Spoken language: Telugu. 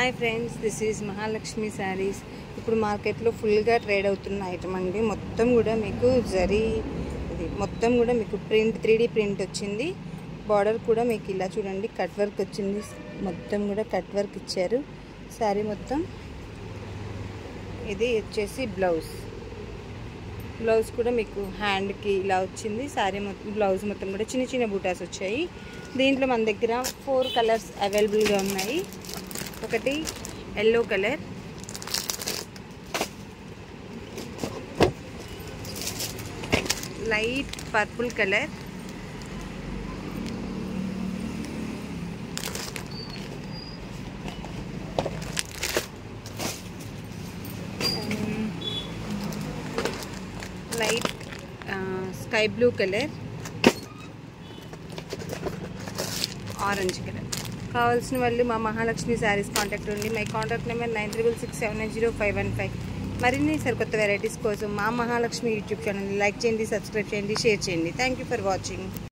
Hi friends, this is Mahalakshmi saris. ఇప్పుడు మార్కెట్లో ఫుల్గా ట్రేడ్ అవుతున్న ఐటమ్ అండి. మొత్తం కూడా మీకు జరీ, ఇది మొత్తం కూడా మీకు ప్రింట్ 3D ప్రింట్ వచ్చింది. బార్డర్ కూడా మీకు ఇలా చూడండి కట్ వర్క్ వచ్చింది. మొత్తం కూడా కట్ వర్క్ ఇచ్చారు శారీ మొత్తం. ఇది వచ్చేసి బ్లౌజ్ కూడా మీకు హ్యాండ్కి ఇలా వచ్చింది. శారీ మొత్తం బ్లౌజ్ మొత్తం కూడా చిన్న చిన్న బూటాస్ వచ్చాయి. దీంట్లో మన దగ్గర 4 కలర్స్ అవైలబుల్గా ఉన్నాయి. ఒకటి yellow colour, light purple colour, light sky blue colour, orange colour. కావాల్సిన వాళ్ళు మా మహాలక్ష్మి శారీస్ కాంటాక్ట్ ఉండి. My contact number 9667900515. మరిన్ని సరికొత్త వెరైటీస్ కోసం మా మహాలక్ష్మి యూట్యూబ్ ఛానల్ని లైక్ చేయండి, సబ్స్క్రైబ్ చేయండి, షేర్ చేయండి. Thank you for watching.